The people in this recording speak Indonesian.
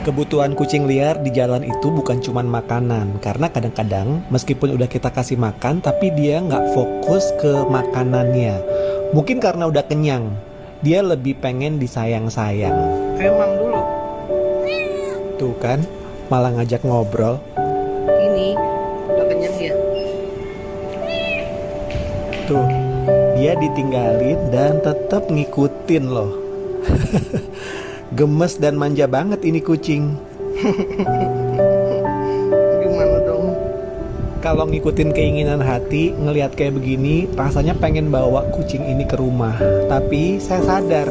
Kebutuhan kucing liar di jalan itu bukan cuma makanan. Karena kadang-kadang meskipun udah kita kasih makan, tapi dia nggak fokus ke makanannya. Mungkin karena udah kenyang, dia lebih pengen disayang-sayang. Emang dulu Tuh kan, malah ngajak ngobrol. ini udah kenyang ya. Tuh, dia ditinggalin dan tetap ngikutin loh. Gemes dan manja banget ini kucing. Gimana dong? Kalau ngikutin keinginan hati, ngelihat kayak begini, rasanya pengen bawa kucing ini ke rumah. Tapi saya sadar,